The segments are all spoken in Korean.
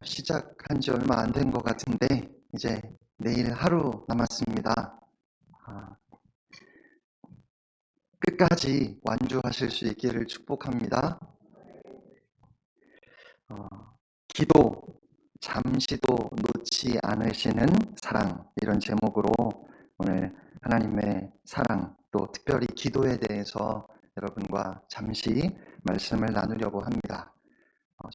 시작한 지 얼마 안 된 것 같은데 이제 내일 하루 남았습니다. 아, 끝까지 완주하실 수 있기를 축복합니다. 기도, 잠시도 놓지 않으시는 사랑, 이런 제목으로 오늘 하나님의 사랑, 또 특별히 기도에 대해서 여러분과 잠시 말씀을 나누려고 합니다.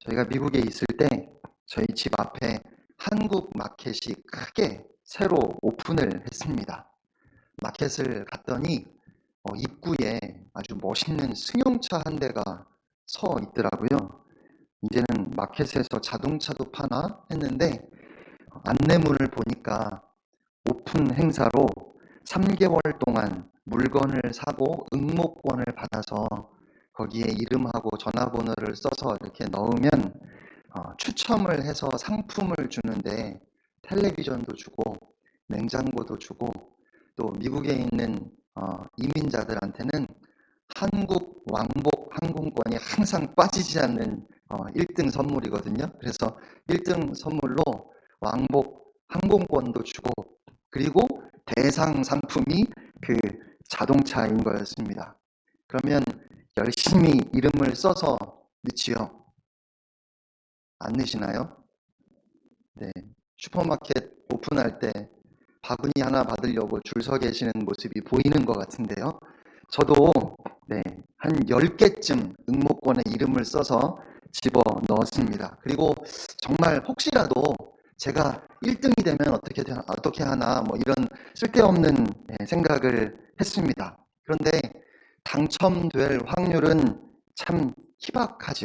저희가 미국에 있을 때 저희 집 앞에 한국 마켓이 크게 새로 오픈을 했습니다. 마켓을 갔더니 입구에 아주 멋있는 승용차 한 대가 서 있더라고요. 이제는 마켓에서 자동차도 파나 했는데 안내문을 보니까 오픈 행사로 3개월 동안 물건을 사고 응모권을 받아서 거기에 이름하고 전화번호를 써서 이렇게 넣으면 추첨을 해서 상품을 주는데 텔레비전도 주고 냉장고도 주고 또 미국에 있는 이민자들한테는 한국 왕복 항공권이 항상 빠지지 않는 1등 선물이거든요. 그래서 1등 선물로 왕복 항공권도 주고 그리고 대상 상품이 그 자동차인 거였습니다. 그러면 열심히 이름을 써서 넣지요. 안 넣으시나요? 네. 슈퍼마켓 오픈할 때 바구니 하나 받으려고 줄 서 계시는 모습이 보이는 것 같은데요. 저도 한 10개쯤 응모권에 이름을 써서 집어 넣었습니다. 그리고 정말 혹시라도 제가 1등이 되면 어떻게 하나 뭐 이런 쓸데없는 생각을 했습니다. 그런데 당첨될 확률은 참 희박하죠.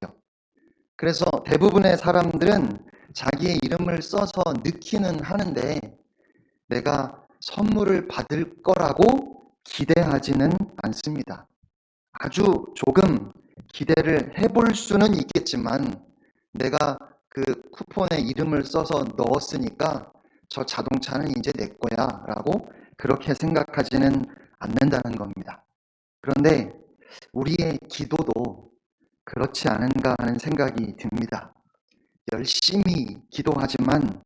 그래서 대부분의 사람들은 자기의 이름을 써서 넣기는 하는데 내가 선물을 받을 거라고 기대하지는 않습니다. 아주 조금 기대를 해볼 수는 있겠지만 내가 그 쿠폰에 이름을 써서 넣었으니까 저 자동차는 이제 내 거야 라고 그렇게 생각하지는 않는다는 겁니다. 그런데 우리의 기도도 그렇지 않은가 하는 생각이 듭니다. 열심히 기도하지만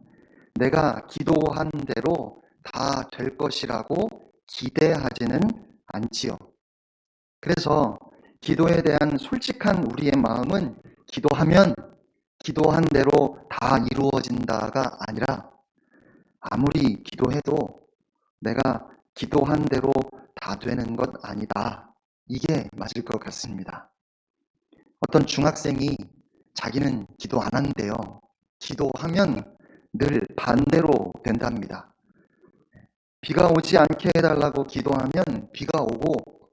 내가 기도한 대로 다 될 것이라고 기대하지는 않지요. 그래서 기도에 대한 솔직한 우리의 마음은 기도하면 기도한 대로 다 이루어진다가 아니라 아무리 기도해도 내가 기도한 대로 다 되는 것 아니다. 이게 맞을 것 같습니다. 어떤 중학생이 자기는 기도 안 한대요. 기도하면 늘 반대로 된답니다. 비가 오지 않게 해달라고 기도하면 비가 오고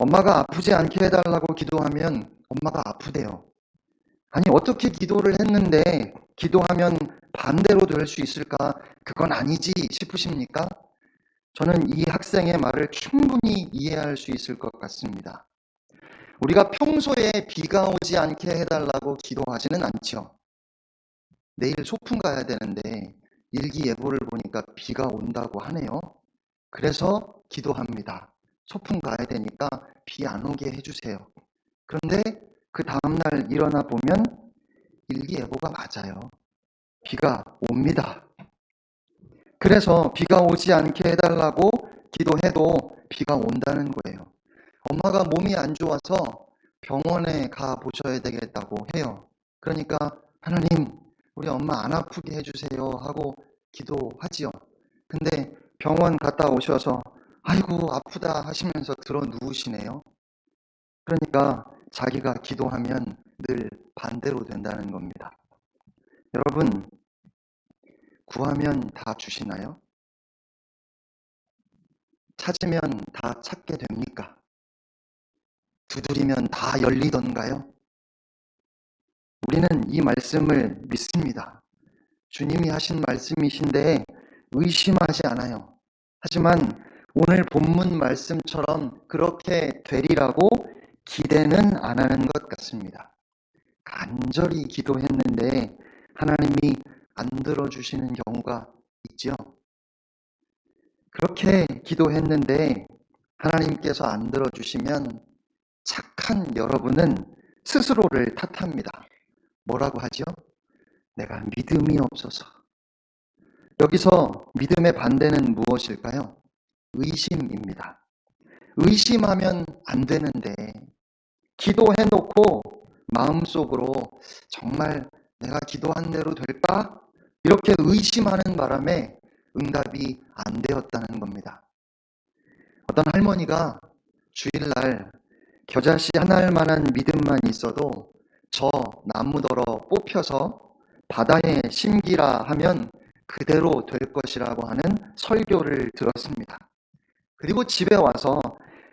엄마가 아프지 않게 해달라고 기도하면 엄마가 아프대요. 아니 어떻게 기도를 했는데 기도하면 반대로 될 수 있을까? 그건 아니지 싶으십니까? 저는 이 학생의 말을 충분히 이해할 수 있을 것 같습니다. 우리가 평소에 비가 오지 않게 해달라고 기도하지는 않죠. 내일 소풍 가야 되는데 일기예보를 보니까 비가 온다고 하네요. 그래서 기도합니다. 소풍 가야 되니까 비 안 오게 해주세요. 그런데 그 다음날 일어나 보면 일기예보가 맞아요. 비가 옵니다. 그래서 비가 오지 않게 해달라고 기도해도 비가 온다는 거예요. 엄마가 몸이 안 좋아서 병원에 가 보셔야 되겠다고 해요. 그러니까 하나님, 우리 엄마 안 아프게 해주세요 하고 기도하지요. 근데 병원 갔다 오셔서 아이고 아프다 하시면서 들어 누우시네요. 그러니까 자기가 기도하면 늘 반대로 된다는 겁니다. 여러분, 구하면 다 주시나요? 찾으면 다 찾게 됩니까? 두드리면 다 열리던가요? 우리는 이 말씀을 믿습니다. 주님이 하신 말씀이신데 의심하지 않아요. 하지만 오늘 본문 말씀처럼 그렇게 되리라고 기대는 안 하는 것 같습니다. 간절히 기도했는데 하나님이 안 들어주시는 경우가 있죠. 그렇게 기도했는데 하나님께서 안 들어주시면 착한 여러분은 스스로를 탓합니다. 뭐라고 하죠? 내가 믿음이 없어서. 여기서 믿음의 반대는 무엇일까요? 의심입니다. 의심하면 안 되는데 기도해놓고 마음속으로 정말 내가 기도한 대로 될까? 이렇게 의심하는 바람에 응답이 안 되었다는 겁니다. 어떤 할머니가 주일날 겨자씨 하나 할 만한 믿음만 있어도 저 나무더러 뽑혀서 바다에 심기라 하면 그대로 될 것이라고 하는 설교를 들었습니다. 그리고 집에 와서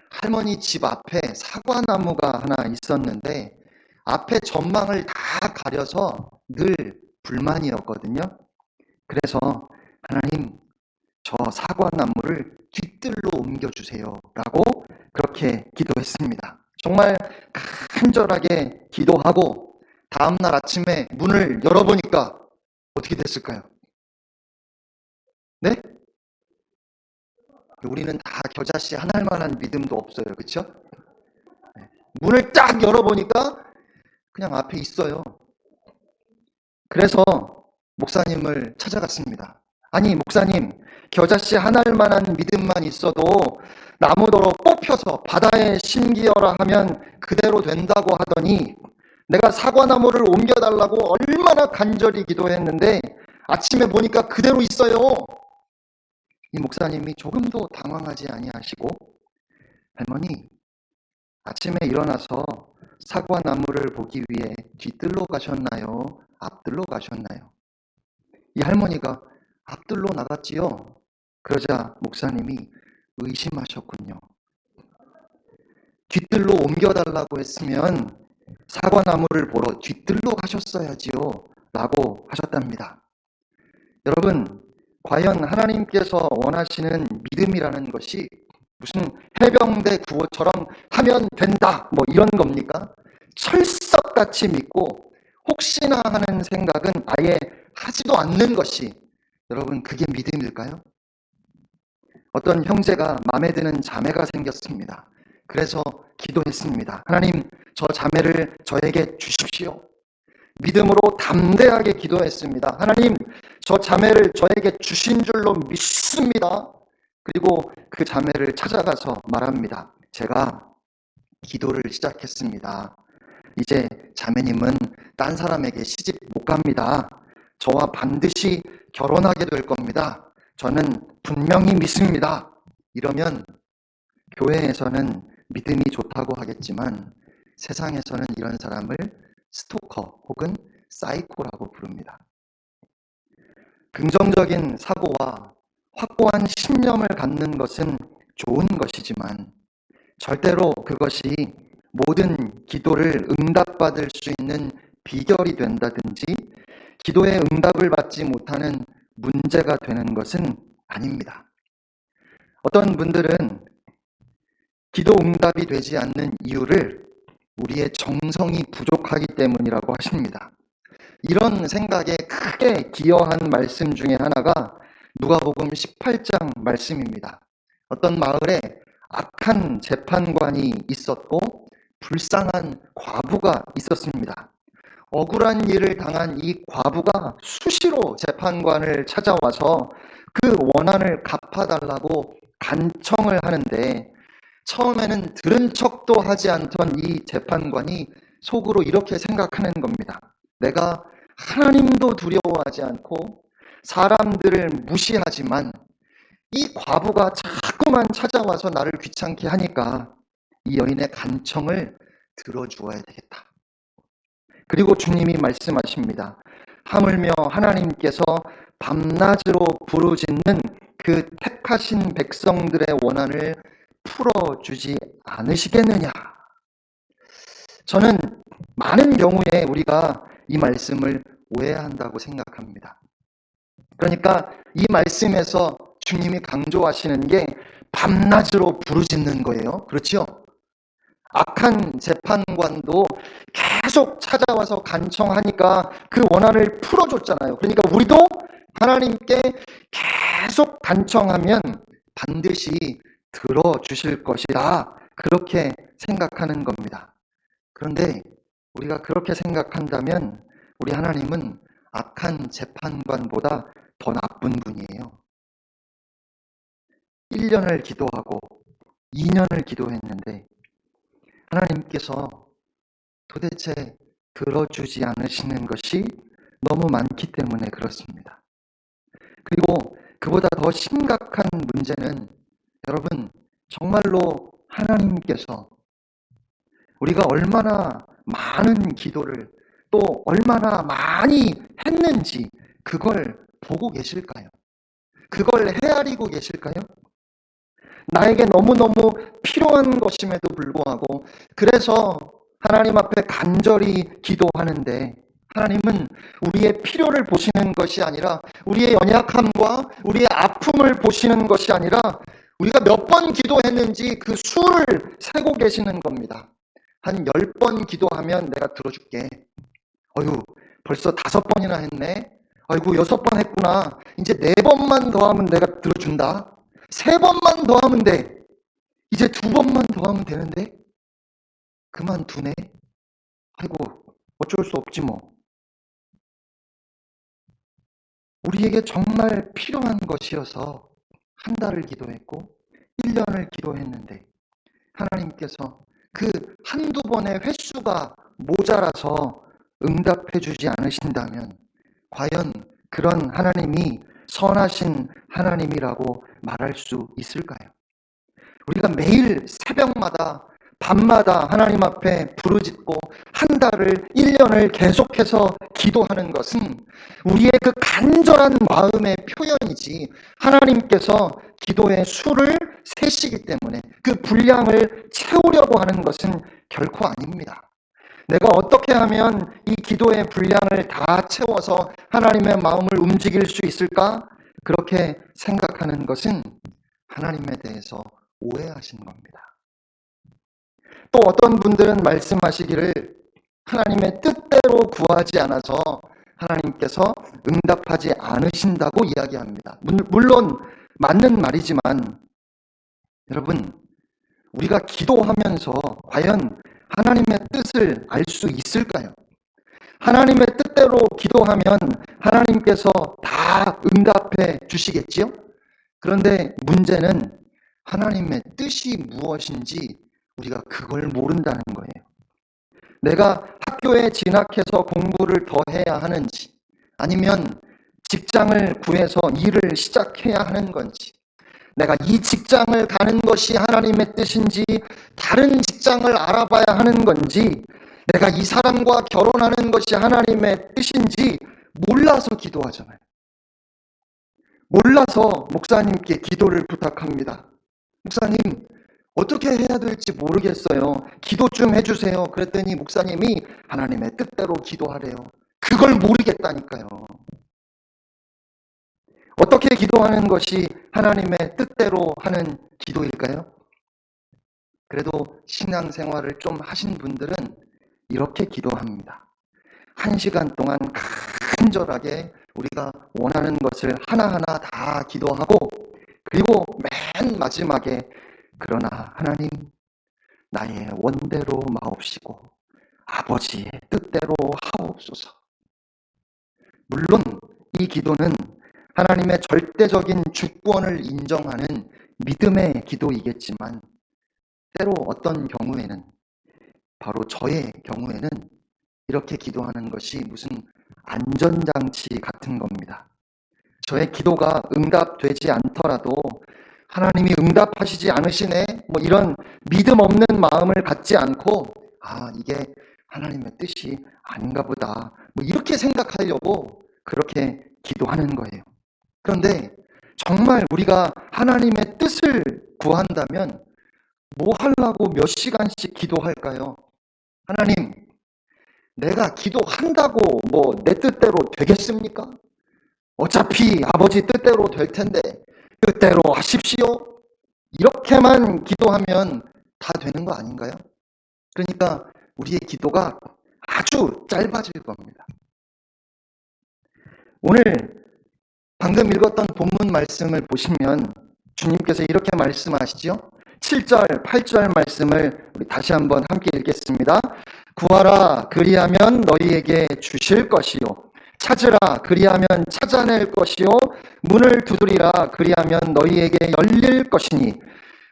할머니 집 앞에 사과나무가 하나 있었는데 앞에 전망을 다 가려서 늘 불만이었거든요. 그래서 하나님, 저 사과나무를 뒤뜰로 옮겨주세요 라고 그렇게 기도했습니다. 정말 간절하게 기도하고 다음날 아침에 문을 열어보니까 어떻게 됐을까요? 네? 우리는 다 겨자씨 하나 할 만한 믿음도 없어요. 그렇죠? 문을 딱 열어보니까 그냥 앞에 있어요. 그래서 목사님을 찾아갔습니다. 아니 목사님, 겨자씨 하나 할 만한 믿음만 있어도 나무더러 뽑혀서 바다에 심기어라 하면 그대로 된다고 하더니 내가 사과나무를 옮겨달라고 얼마나 간절히 기도했는데 아침에 보니까 그대로 있어요. 이 목사님이 조금도 당황하지 아니하시고 할머니, 아침에 일어나서 사과나무를 보기 위해 뒤뜰로 가셨나요? 앞뜰로 가셨나요? 이 할머니가 앞뜰로 나갔지요. 그러자 목사님이 의심하셨군요. 뒤뜰로 옮겨달라고 했으면 사과나무를 보러 뒤뜰로 가셨어야지요 라고 하셨답니다. 여러분, 과연 하나님께서 원하시는 믿음이라는 것이 무슨 해병대 구호처럼 하면 된다 뭐 이런 겁니까? 철석같이 믿고 혹시나 하는 생각은 아예 하지도 않는 것이 여러분 그게 믿음일까요? 어떤 형제가 마음에 드는 자매가 생겼습니다. 그래서 기도했습니다. 하나님, 저 자매를 저에게 주십시오. 믿음으로 담대하게 기도했습니다. 하나님, 저 자매를 저에게 주신 줄로 믿습니다. 그리고 그 자매를 찾아가서 말합니다. 제가 기도를 시작했습니다. 이제 자매님은 딴 사람에게 시집 못 갑니다. 저와 반드시 결혼하게 될 겁니다. 저는 분명히 믿습니다. 이러면 교회에서는 믿음이 좋다고 하겠지만 세상에서는 이런 사람을 스토커 혹은 사이코라고 부릅니다. 긍정적인 사고와 확고한 신념을 갖는 것은 좋은 것이지만 절대로 그것이 모든 기도를 응답받을 수 있는 비결이 된다든지 기도의 응답을 받지 못하는 문제가 되는 것은 아닙니다. 어떤 분들은 기도 응답이 되지 않는 이유를 우리의 정성이 부족하기 때문이라고 하십니다. 이런 생각에 크게 기여한 말씀 중에 하나가 누가복음 18장 말씀입니다. 어떤 마을에 악한 재판관이 있었고 불쌍한 과부가 있었습니다. 억울한 일을 당한 이 과부가 수시로 재판관을 찾아와서 그 원한을 갚아달라고 간청을 하는데 처음에는 들은 척도 하지 않던 이 재판관이 속으로 이렇게 생각하는 겁니다. 내가 하나님도 두려워하지 않고 사람들을 무시하지만 이 과부가 자꾸만 찾아와서 나를 귀찮게 하니까 이 여인의 간청을 들어주어야 되겠다. 그리고 주님이 말씀하십니다. 하물며 하나님께서 밤낮으로 부르짖는 그 택하신 백성들의 원한을 풀어주지 않으시겠느냐. 저는 많은 경우에 우리가 이 말씀을 오해한다고 생각합니다. 그러니까 이 말씀에서 주님이 강조하시는 게 밤낮으로 부르짖는 거예요. 그렇죠? 악한 재판관도 계속 찾아와서 간청하니까 그 원한을 풀어줬잖아요. 그러니까 우리도 하나님께 계속 간청하면 반드시 들어주실 것이다. 그렇게 생각하는 겁니다. 그런데 우리가 그렇게 생각한다면 우리 하나님은 악한 재판관보다 더 나쁜 분이에요. 1년을 기도하고 2년을 기도했는데 하나님께서 도대체 들어주지 않으시는 것이 너무 많기 때문에 그렇습니다. 그리고 그보다 더 심각한 문제는 여러분, 정말로 하나님께서 우리가 얼마나 많은 기도를 또 얼마나 많이 했는지 그걸 보고 계실까요? 그걸 헤아리고 계실까요? 나에게 너무너무 필요한 것임에도 불구하고 그래서 하나님 앞에 간절히 기도하는데 하나님은 우리의 필요를 보시는 것이 아니라 우리의 연약함과 우리의 아픔을 보시는 것이 아니라 우리가 몇 번 기도했는지 그 수를 세고 계시는 겁니다. 한 10번 기도하면 내가 들어줄게. 어휴, 벌써 5번이나 했네. 아이고, 6번 했구나. 이제 4번만 더 하면 내가 들어준다. 3번만 더 하면 돼. 이제 2번만 더 하면 되는데 그만두네. 아이고, 어쩔 수 없지 뭐. 우리에게 정말 필요한 것이어서 한 달을 기도했고 1년을 기도했는데 하나님께서 그 한두 번의 횟수가 모자라서 응답해 주지 않으신다면 과연 그런 하나님이 선하신 하나님이라고 말할 수 있을까요? 우리가 매일 새벽마다 밤마다 하나님 앞에 부르짖고 한 달을 1년을 계속해서 기도하는 것은 우리의 그 간절한 마음의 표현이지 하나님께서 기도의 수를 세시기 때문에 그 분량을 채우려고 하는 것은 결코 아닙니다. 내가 어떻게 하면 이 기도의 분량을 다 채워서 하나님의 마음을 움직일 수 있을까? 그렇게 생각하는 것은 하나님에 대해서 오해하신 겁니다. 또 어떤 분들은 말씀하시기를 하나님의 뜻대로 구하지 않아서 하나님께서 응답하지 않으신다고 이야기합니다. 물론 맞는 말이지만 여러분, 우리가 기도하면서 과연 하나님의 뜻을 알 수 있을까요? 하나님의 뜻대로 기도하면 하나님께서 다 응답해 주시겠지요? 그런데 문제는 하나님의 뜻이 무엇인지 우리가 그걸 모른다는 거예요. 내가 학교에 진학해서 공부를 더 해야 하는지 아니면 직장을 구해서 일을 시작해야 하는 건지 내가 이 직장을 가는 것이 하나님의 뜻인지 다른 직장을 알아봐야 하는 건지 내가 이 사람과 결혼하는 것이 하나님의 뜻인지 몰라서 기도하잖아요. 몰라서 목사님께 기도를 부탁합니다. 목사님, 어떻게 해야 될지 모르겠어요. 기도 좀 해주세요. 그랬더니 목사님이 하나님의 뜻대로 기도하래요. 그걸 모르겠다니까요. 어떻게 기도하는 것이 하나님의 뜻대로 하는 기도일까요? 그래도 신앙생활을 좀 하신 분들은 이렇게 기도합니다. 1시간 동안 간절하게 우리가 원하는 것을 하나하나 다 기도하고 그리고 맨 마지막에 그러나 하나님 나의 원대로 마옵시고 아버지의 뜻대로 하옵소서. 물론 이 기도는 하나님의 절대적인 주권을 인정하는 믿음의 기도이겠지만 때로 어떤 경우에는 바로 저의 경우에는 이렇게 기도하는 것이 무슨 안전장치 같은 겁니다. 저의 기도가 응답되지 않더라도 하나님이 응답하시지 않으시네 뭐 이런 믿음 없는 마음을 갖지 않고 이게 하나님의 뜻이 아닌가 보다 뭐 이렇게 생각하려고 그렇게 기도하는 거예요. 그런데 정말 우리가 하나님의 뜻을 구한다면 뭐 하려고 몇 시간씩 기도할까요? 하나님, 내가 기도한다고 뭐 내 뜻대로 되겠습니까? 어차피 아버지 뜻대로 될 텐데 뜻대로 하십시오. 이렇게만 기도하면 다 되는 거 아닌가요? 그러니까 우리의 기도가 아주 짧아질 겁니다. 오늘 방금 읽었던 본문 말씀을 보시면 주님께서 이렇게 말씀하시죠. 7절, 8절 말씀을 우리 다시 한번 함께 읽겠습니다. 구하라 그리하면 너희에게 주실 것이요 찾으라 그리하면 찾아낼 것이요 문을 두드리라 그리하면 너희에게 열릴 것이니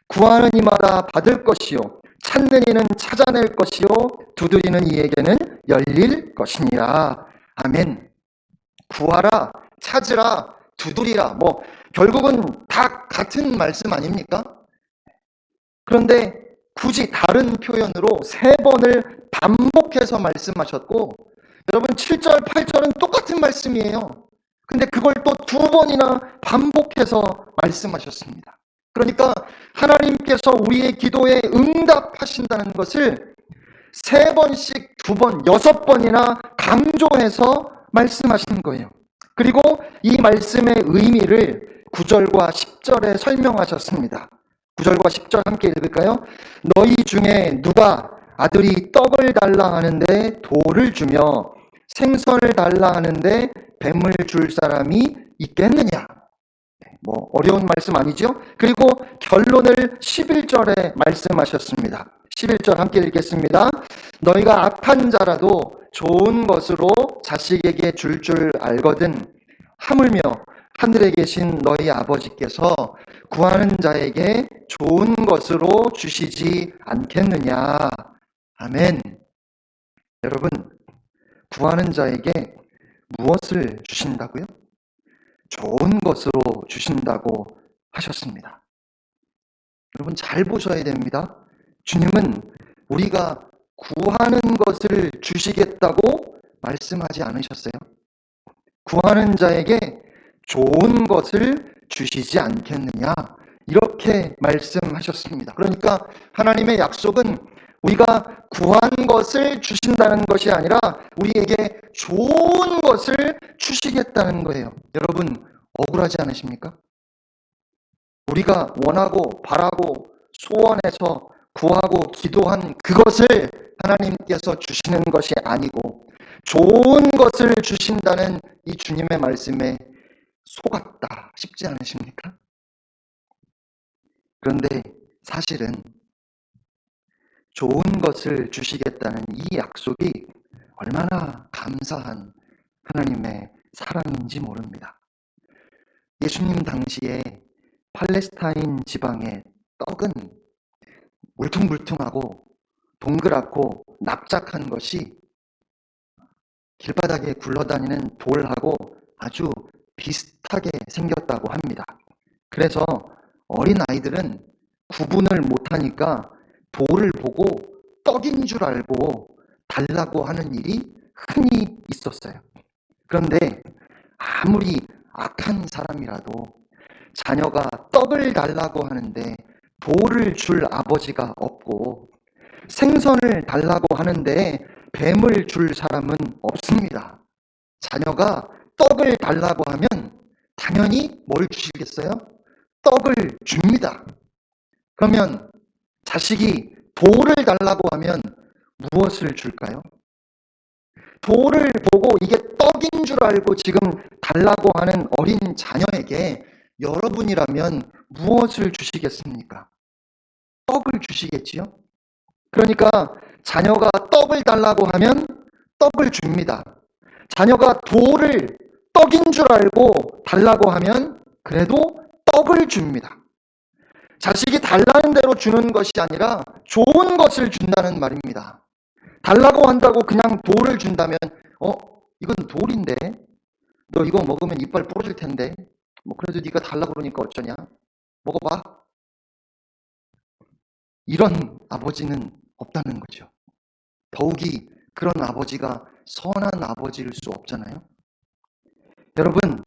구하는 이마다 받을 것이요 찾는 이는 찾아낼 것이요 두드리는 이에게는 열릴 것이니라. 아멘. 구하라, 찾으라, 두드리라, 결국은 다 같은 말씀 아닙니까? 그런데 굳이 다른 표현으로 3번을 반복해서 말씀하셨고, 여러분 7절, 8절은 똑같은 말씀이에요. 근데 그걸 또 2번이나 반복해서 말씀하셨습니다. 그러니까 하나님께서 우리의 기도에 응답하신다는 것을 3번씩 2번, 6번이나 강조해서 말씀하신 거예요. 그리고 이 말씀의 의미를 9절과 10절에 설명하셨습니다. 9절과 10절 함께 읽을까요? 너희 중에 누가 아들이 떡을 달라 하는데 돌을 주며 생선을 달라 하는데 뱀을 줄 사람이 있겠느냐? 어려운 말씀 아니죠? 그리고 결론을 11절에 말씀하셨습니다. 11절 함께 읽겠습니다. 너희가 악한 자라도 좋은 것으로 자식에게 줄 알거든 하물며 하늘에 계신 너희 아버지께서 구하는 자에게 좋은 것으로 주시지 않겠느냐. 아멘. 여러분, 구하는 자에게 무엇을 주신다고요? 좋은 것으로 주신다고 하셨습니다. 여러분 잘 보셔야 됩니다. 주님은 우리가 구하는 것을 주시겠다고 말씀하지 않으셨어요. 구하는 자에게 좋은 것을 주시지 않겠느냐 이렇게 말씀하셨습니다. 그러니까 하나님의 약속은 우리가 구한 것을 주신다는 것이 아니라 우리에게 좋은 것을 주시겠다는 거예요. 여러분 억울하지 않으십니까? 우리가 원하고 바라고 소원해서 구하고 기도한 그것을 하나님께서 주시는 것이 아니고 좋은 것을 주신다는 이 주님의 말씀에 속았다 싶지 않으십니까? 그런데 사실은 좋은 것을 주시겠다는 이 약속이 얼마나 감사한 하나님의 사랑인지 모릅니다. 예수님 당시에 팔레스타인 지방의 떡은 울퉁불퉁하고 동그랗고 납작한 것이 길바닥에 굴러다니는 돌하고 아주 비슷하게 생겼다고 합니다. 그래서 어린 아이들은 구분을 못하니까 돌을 보고 떡인 줄 알고 달라고 하는 일이 흔히 있었어요. 그런데 아무리 악한 사람이라도 자녀가 떡을 달라고 하는데 돌을 줄 아버지가 없고 생선을 달라고 하는데 뱀을 줄 사람은 없습니다. 자녀가 떡을 달라고 하면 당연히 뭘 주시겠어요? 떡을 줍니다. 그러면 자식이 돌을 달라고 하면 무엇을 줄까요? 돌을 보고 이게 떡인 줄 알고 지금 달라고 하는 어린 자녀에게 여러분이라면 무엇을 주시겠습니까? 떡을 주시겠지요? 그러니까 자녀가 떡을 달라고 하면 떡을 줍니다. 자녀가 돌을 떡인 줄 알고 달라고 하면 그래도 떡을 줍니다. 자식이 달라는 대로 주는 것이 아니라 좋은 것을 준다는 말입니다. 달라고 한다고 그냥 돌을 준다면 이건 돌인데 너 이거 먹으면 이빨 부러질 텐데 그래도 네가 달라고 그러니까 어쩌냐? 먹어봐. 이런 아버지는 없다는 거죠. 더욱이 그런 아버지가 선한 아버지일 수 없잖아요. 여러분,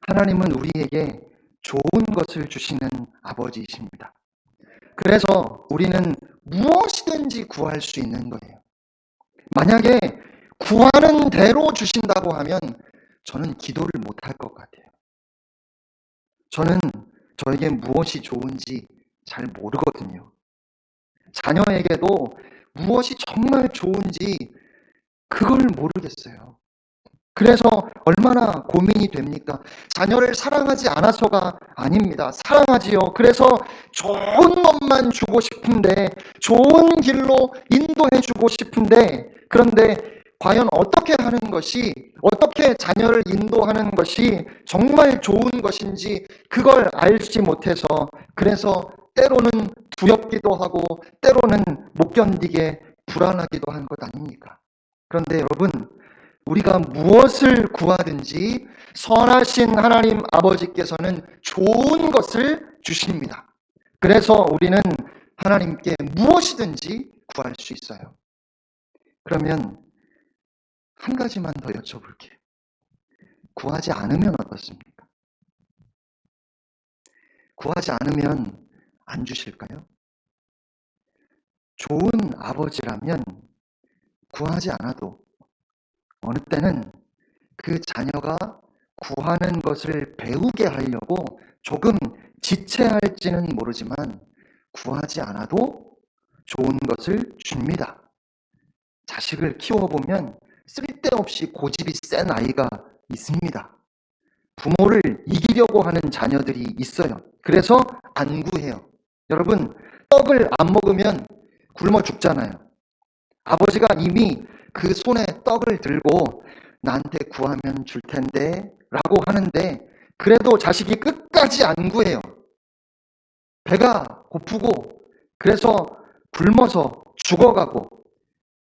하나님은 우리에게 좋은 것을 주시는 아버지이십니다. 그래서 우리는 무엇이든지 구할 수 있는 거예요. 만약에 구하는 대로 주신다고 하면 저는 기도를 못할 것 같아요. 저는 저에게 무엇이 좋은지 잘 모르거든요. 자녀에게도 무엇이 정말 좋은지 그걸 모르겠어요. 그래서 얼마나 고민이 됩니까? 자녀를 사랑하지 않아서가 아닙니다. 사랑하지요. 그래서 좋은 것만 주고 싶은데, 좋은 길로 인도해 주고 싶은데, 그런데 과연 어떻게 하는 것이 어떻게 자녀를 인도하는 것이 정말 좋은 것인지 그걸 알지 못해서 그래서 때로는 두렵기도 하고 때로는 못 견디게 불안하기도 한 것 아닙니까? 그런데 여러분, 우리가 무엇을 구하든지 선하신 하나님 아버지께서는 좋은 것을 주십니다. 그래서 우리는 하나님께 무엇이든지 구할 수 있어요. 그러면 한 가지만 더 여쭤볼게요. 구하지 않으면 어떻습니까? 구하지 않으면 안 주실까요? 좋은 아버지라면 구하지 않아도 어느 때는 그 자녀가 구하는 것을 배우게 하려고 조금 지체할지는 모르지만 구하지 않아도 좋은 것을 줍니다. 자식을 키워보면 쓸데없이 고집이 센 아이가 있습니다. 부모를 이기려고 하는 자녀들이 있어요. 그래서 안 구해요. 여러분, 떡을 안 먹으면 굶어 죽잖아요. 아버지가 이미 그 손에 떡을 들고 나한테 구하면 줄 텐데 라고 하는데 그래도 자식이 끝까지 안 구해요. 배가 고프고 그래서 굶어서 죽어가고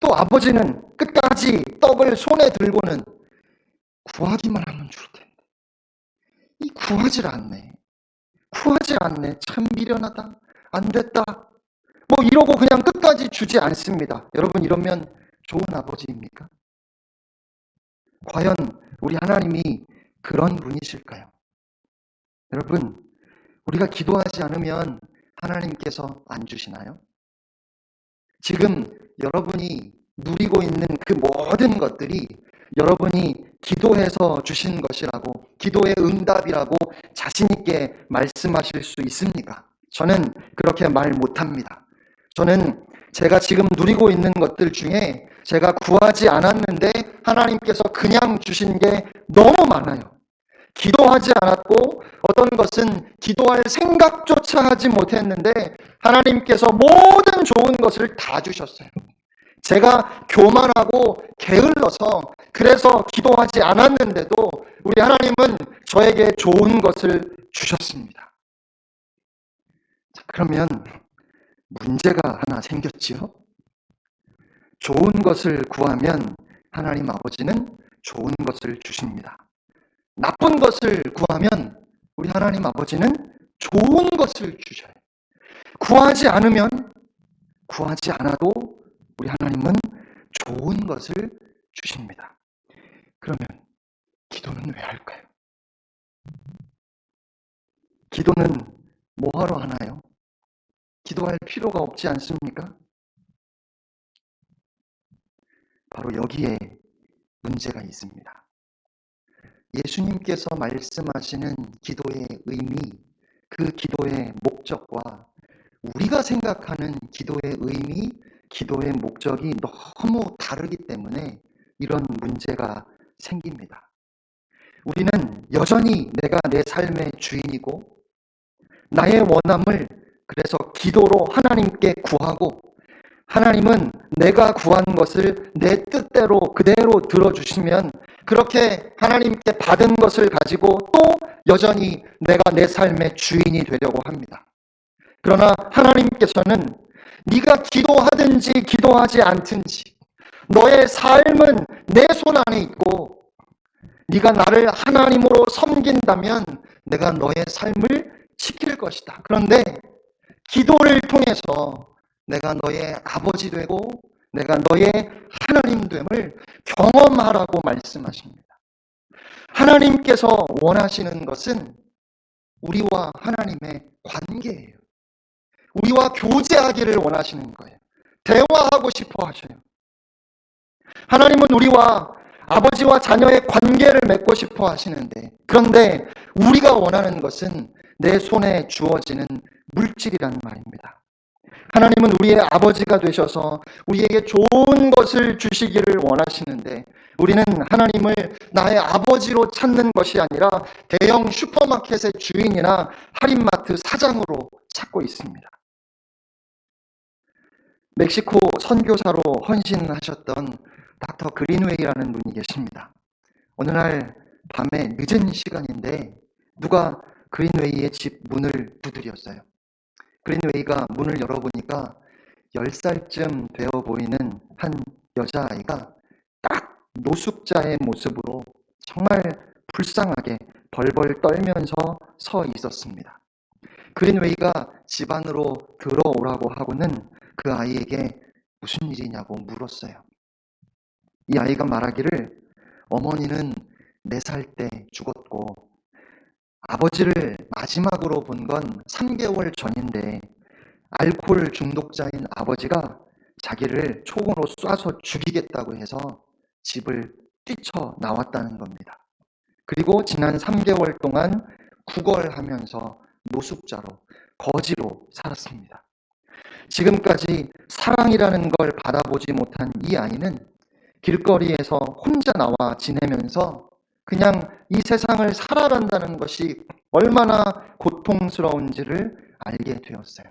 또 아버지는 끝까지 떡을 손에 들고는 구하기만 하면 줄 텐데 이 구하질 않네. 구하질 않네. 참 미련하다. 안 됐다. 뭐 이러고 그냥 끝까지 주지 않습니다. 여러분 이러면 좋은 아버지입니까? 과연 우리 하나님이 그런 분이실까요? 여러분, 우리가 기도하지 않으면 하나님께서 안 주시나요? 지금 여러분이 누리고 있는 그 모든 것들이 여러분이 기도해서 주신 것이라고, 기도의 응답이라고 자신있게 말씀하실 수 있습니까? 저는 그렇게 말 못합니다. 저는 제가 지금 누리고 있는 것들 중에 제가 구하지 않았는데 하나님께서 그냥 주신 게 너무 많아요. 기도하지 않았고 어떤 것은 기도할 생각조차 하지 못했는데 하나님께서 모든 좋은 것을 다 주셨어요. 제가 교만하고 게을러서 그래서 기도하지 않았는데도 우리 하나님은 저에게 좋은 것을 주셨습니다. 자, 그러면 문제가 하나 생겼지요. 좋은 것을 구하면 하나님 아버지는 좋은 것을 주십니다. 나쁜 것을 구하면 우리 하나님 아버지는 좋은 것을 주셔요. 구하지 않으면, 구하지 않아도 우리 하나님은 좋은 것을 주십니다. 그러면 기도는 왜 할까요? 기도는 뭐하러 하나요? 기도할 필요가 없지 않습니까? 바로 여기에 문제가 있습니다. 예수님께서 말씀하시는 기도의 의미, 그 기도의 목적과 우리가 생각하는 기도의 의미, 기도의 목적이 너무 다르기 때문에 이런 문제가 생깁니다. 우리는 여전히 내가 내 삶의 주인이고 나의 원함을 그래서 기도로 하나님께 구하고 하나님은 내가 구한 것을 내 뜻대로 그대로 들어주시면 그렇게 하나님께 받은 것을 가지고 또 여전히 내가 내 삶의 주인이 되려고 합니다. 그러나 하나님께서는 네가 기도하든지 기도하지 않든지 너의 삶은 내 손 안에 있고 네가 나를 하나님으로 섬긴다면 내가 너의 삶을 지킬 것이다. 그런데 기도를 통해서 내가 너의 아버지 되고 내가 너의 하나님 됨을 경험하라고 말씀하십니다. 하나님께서 원하시는 것은 우리와 하나님의 관계예요. 우리와 교제하기를 원하시는 거예요. 대화하고 싶어 하셔요. 하나님은 우리와 아버지와 자녀의 관계를 맺고 싶어 하시는데 그런데 우리가 원하는 것은 내 손에 주어지는 물질이란 말입니다. 하나님은 우리의 아버지가 되셔서 우리에게 좋은 것을 주시기를 원하시는데 우리는 하나님을 나의 아버지로 찾는 것이 아니라 대형 슈퍼마켓의 주인이나 할인마트 사장으로 찾고 있습니다. 멕시코 선교사로 헌신하셨던 닥터 그린웨이라는 분이 계십니다. 어느 날 밤에 늦은 시간인데 누가 그린웨이의 집 문을 두드렸어요. 그린웨이가 문을 열어보니까 10살쯤 되어 보이는 한 여자아이가 딱 노숙자의 모습으로 정말 불쌍하게 벌벌 떨면서 서 있었습니다. 그린웨이가 집 안으로 들어오라고 하고는 그 아이에게 무슨 일이냐고 물었어요. 이 아이가 말하기를 어머니는 4살 때 죽었고 아버지를 마지막으로 본 건 3개월 전인데 알코올 중독자인 아버지가 자기를 총으로 쏴서 죽이겠다고 해서 집을 뛰쳐나왔다는 겁니다. 그리고 지난 3개월 동안 구걸하면서 노숙자로 거지로 살았습니다. 지금까지 사랑이라는 걸 받아보지 못한 이 아이는 길거리에서 혼자 나와 지내면서 그냥 이 세상을 살아간다는 것이 얼마나 고통스러운지를 알게 되었어요.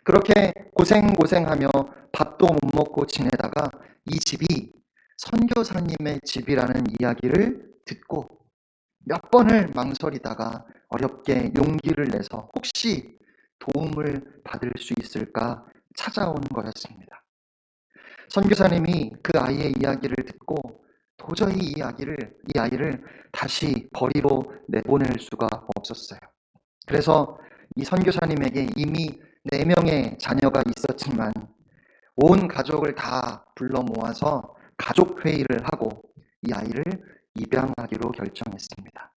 그렇게 고생하며 밥도 못 먹고 지내다가 이 집이 선교사님의 집이라는 이야기를 듣고 몇 번을 망설이다가 어렵게 용기를 내서 혹시 도움을 받을 수 있을까 찾아온 거였습니다. 선교사님이 그 아이의 이야기를 듣고 도저히 이 아이를 다시 거리로 내보낼 수가 없었어요. 그래서 이 선교사님에게 이미 4명의 자녀가 있었지만 온 가족을 다 불러 모아서 가족 회의를 하고 이 아이를 입양하기로 결정했습니다.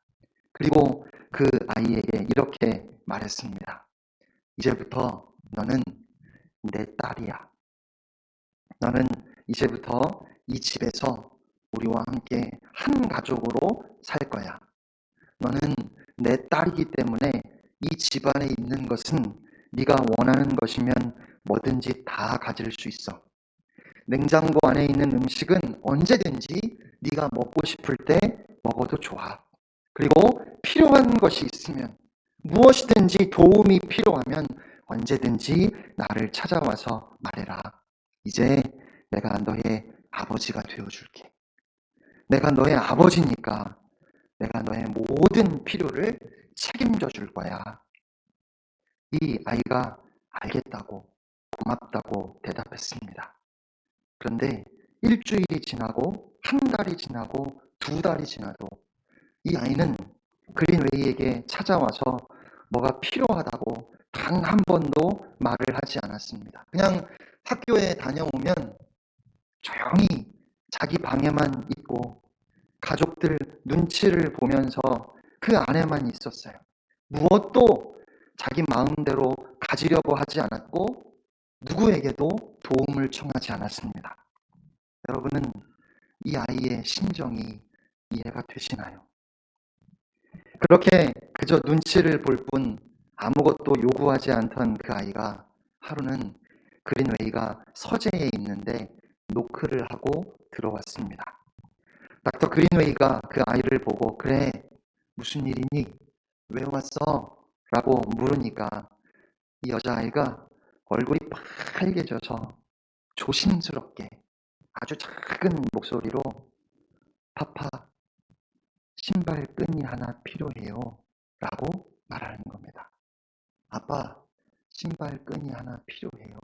그리고 그 아이에게 이렇게 말했습니다. 이제부터 너는 내 딸이야. 너는 이제부터 이 집에서 우리와 함께 한 가족으로 살 거야. 너는 내 딸이기 때문에 이 집안에 있는 것은 네가 원하는 것이면 뭐든지 다 가질 수 있어. 냉장고 안에 있는 음식은 언제든지 네가 먹고 싶을 때 먹어도 좋아. 그리고 필요한 것이 있으면 무엇이든지 도움이 필요하면 언제든지 나를 찾아와서 말해라. 이제 내가 너의 아버지가 되어줄게. 내가 너의 아버지니까 내가 너의 모든 필요를 책임져 줄 거야. 이 아이가 알겠다고 고맙다고 대답했습니다. 그런데 일주일이 지나고 한 달이 지나고 2달이 지나도 이 아이는 그린웨이에게 찾아와서 뭐가 필요하다고 단 한 번도 말을 하지 않았습니다. 그냥 학교에 다녀오면 조용히 자기 방에만 있고 가족들 눈치를 보면서 그 안에만 있었어요. 무엇도 자기 마음대로 가지려고 하지 않았고 누구에게도 도움을 청하지 않았습니다. 여러분은 이 아이의 심정이 이해가 되시나요? 그렇게 그저 눈치를 볼 뿐 아무것도 요구하지 않던 그 아이가 하루는 그린웨이가 서재에 있는데 노크를 하고 들어왔습니다. 닥터 그린웨이가 그 아이를 보고 그래 무슨 일이니? 왜 왔어? 라고 물으니까 이 여자아이가 얼굴이 빨개져서 조심스럽게 아주 작은 목소리로 파파 신발 끈이 하나 필요해요 라고 말하는 겁니다. 아빠 신발 끈이 하나 필요해요.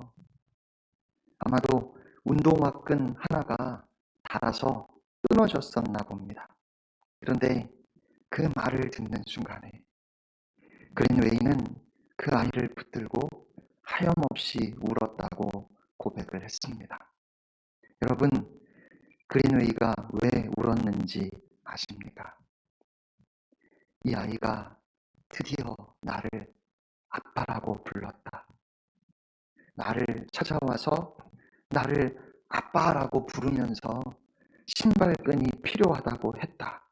아마도 운동화 끈 하나가 닳아서 끊어졌었나 봅니다. 그런데 그 말을 듣는 순간에 그린웨이는 그 아이를 붙들고 하염없이 울었다고 고백을 했습니다. 여러분, 그린웨이가 왜 울었는지 아십니까? 이 아이가 드디어 나를 아빠라고 불렀다. 나를 찾아와서 나를 아빠라고 부르면서 신발끈이 필요하다고 했다.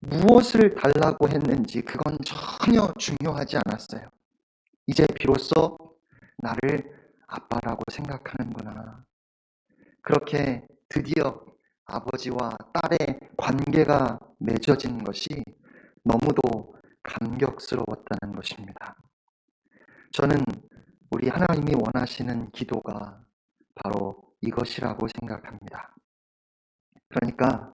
무엇을 달라고 했는지 그건 전혀 중요하지 않았어요. 이제 비로소 나를 아빠라고 생각하는구나. 그렇게 드디어 아버지와 딸의 관계가 맺어진 것이 너무도 감격스러웠다는 것입니다. 저는 우리 하나님이 원하시는 기도가 바로 이것이라고 생각합니다. 그러니까